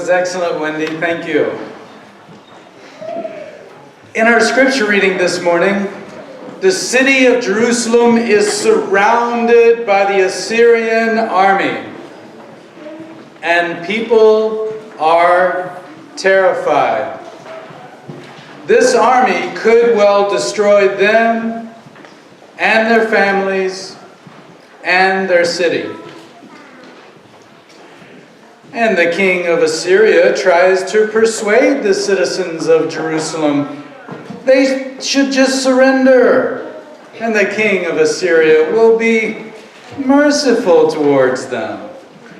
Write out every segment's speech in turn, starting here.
was excellent, Wendy. Thank you. In our scripture reading this morning, the city of Jerusalem is surrounded by the Assyrian army, and people are terrified. This army could well destroy them and their families and their city. And the king of Assyria tries to persuade the citizens of Jerusalem they should just surrender, and the king of Assyria will be merciful towards them.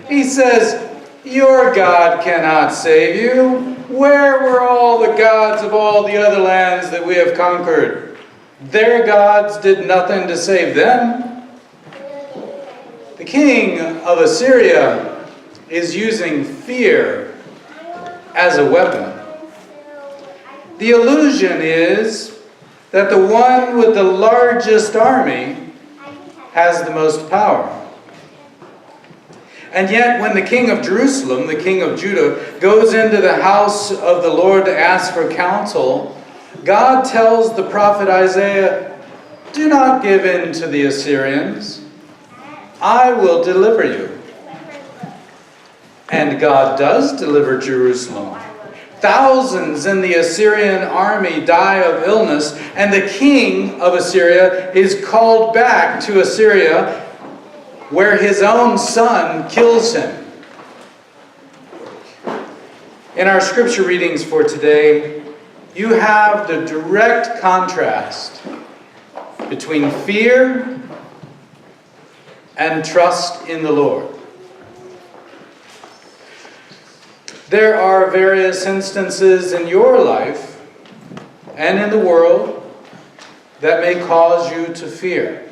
He says, "Your God cannot save you. Where were all the gods of all the other lands that we have conquered? Their gods did nothing to save them." The king of Assyria is using fear as a weapon. The illusion is that the one with the largest army has the most power. And yet, when the king of Jerusalem, the king of Judah, goes into the house of the Lord to ask for counsel, God tells the prophet Isaiah, "Do not give in to the Assyrians. I will deliver you." And God does deliver Jerusalem. Thousands in the Assyrian army die of illness, and the king of Assyria is called back to Assyria, where his own son kills him. In our scripture readings for today, you have the direct contrast between fear and trust in the Lord. There are various instances in your life and in the world that may cause you to fear.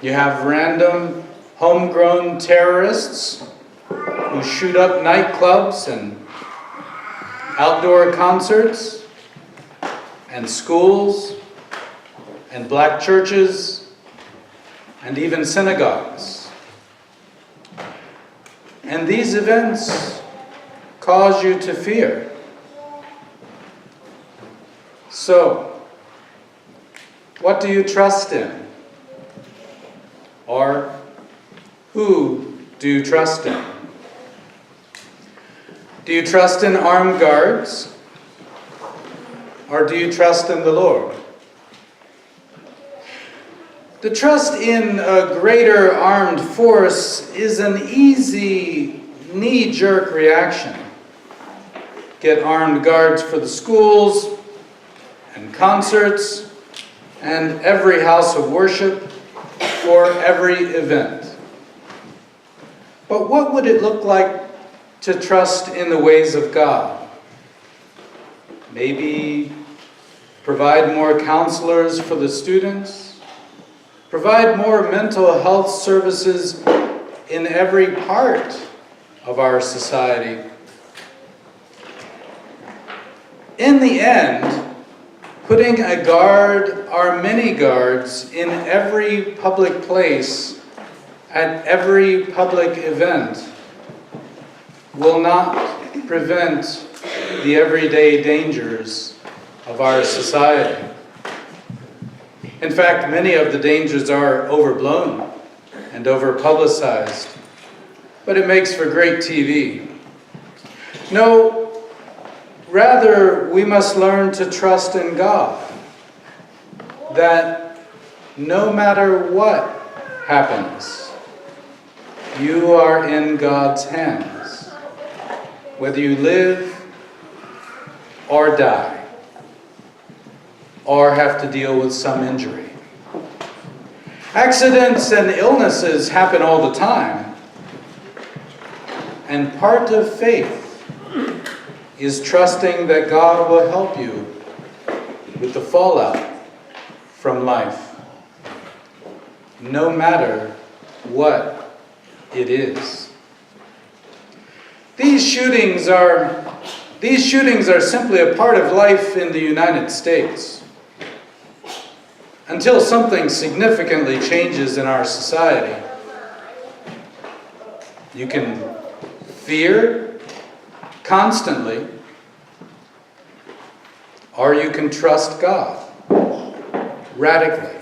You have random homegrown terrorists who shoot up nightclubs and outdoor concerts and schools and black churches and even synagogues. And these events cause you to fear. So, what do you trust in? Or who do you trust in? Do you trust in armed guards? Or do you trust in the Lord? The trust in a greater armed force is an easy, knee-jerk reaction. Get armed guards for the schools and concerts and every house of worship for every event. But what would it look like to trust in the ways of God? Maybe provide more counselors for the students? Provide more mental health services in every part of our society. In the end, putting a guard or many guards in every public place at every public event will not prevent the everyday dangers of our society. In fact, many of the dangers are overblown and overpublicized, but it makes for great TV. No, rather, we must learn to trust in God, that no matter what happens, you are in God's hands, whether you live or die, or have to deal with some injury. Accidents and illnesses happen all the time, and part of faith is trusting that God will help you with the fallout from life, no matter what it is. These shootings are simply a part of life in the United States. Until something significantly changes in our society. You can fear constantly, or you can trust God radically.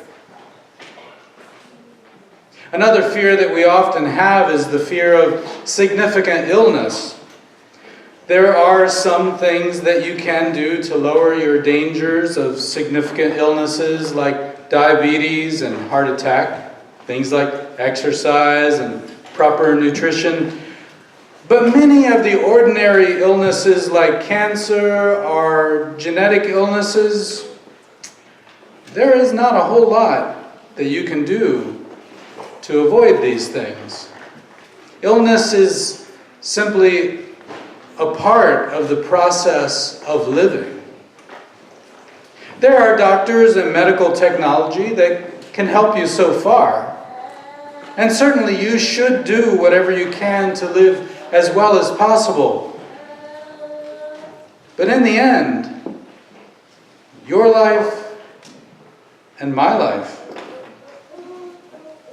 Another fear that we often have is the fear of significant illness. There are some things that you can do to lower your dangers of significant illnesses like diabetes and heart attack, things like exercise and proper nutrition. But many of the ordinary illnesses like cancer or genetic illnesses, there is not a whole lot that you can do to avoid these things. Illness is simply a part of the process of living. There are doctors and medical technology that can help you so far. And certainly you should do whatever you can to live as well as possible. But in the end, your life and my life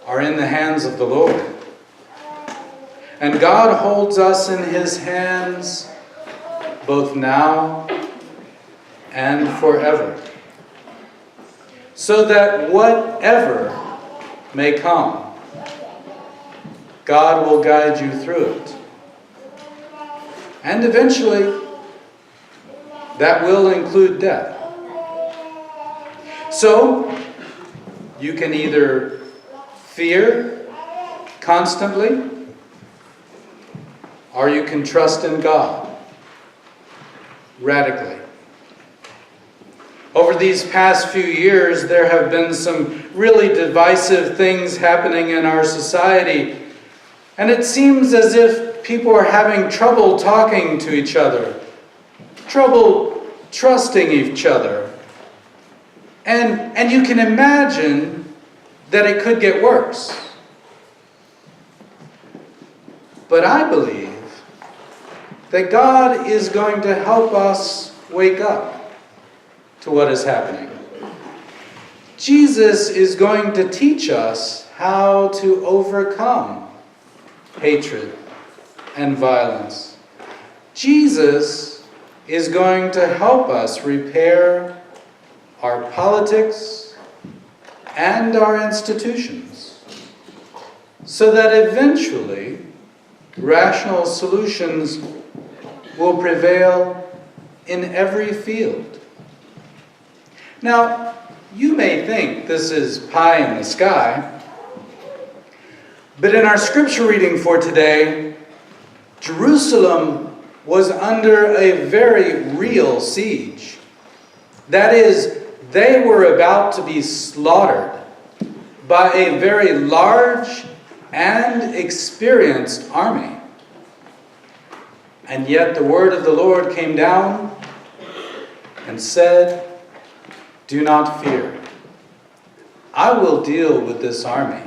are in the hands of the Lord. And God holds us in His hands both now and forever, so that whatever may come, God will guide you through it. And eventually, that will include death. So, you can either fear constantly, or you can trust in God radically. Over these past few years, there have been some really divisive things happening in our society, and it seems as if people are having trouble talking to each other, trouble trusting each other. And you can imagine that it could get worse. But I believe that God is going to help us wake up to what is happening. Jesus is going to teach us how to overcome hatred and violence. Jesus is going to help us repair our politics and our institutions, so that eventually rational solutions will prevail in every field. Now, you may think this is pie in the sky, but in our scripture reading for today, Jerusalem was under a very real siege. That is, they were about to be slaughtered by a very large and experienced army. And yet the word of the Lord came down and said, "Do not fear. I will deal with this army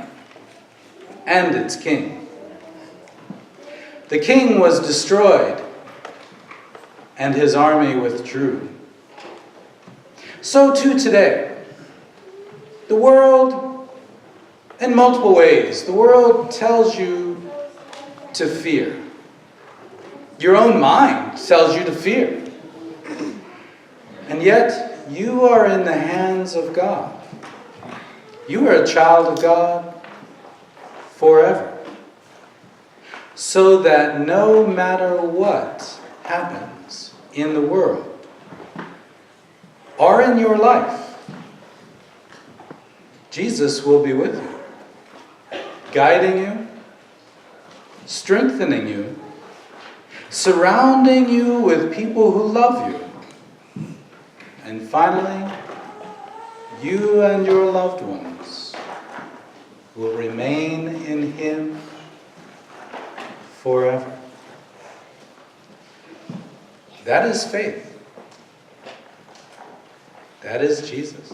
and its king." The king was destroyed, and his army withdrew. So too today, the world, in multiple ways, the world tells you to fear. Your own mind tells you to fear. And yet, you are in the hands of God. You are a child of God forever. So that no matter what happens in the world or in your life, Jesus will be with you, guiding you, strengthening you, surrounding you with people who love you. And finally, you and your loved ones will remain in Him forever. That is faith. That is Jesus.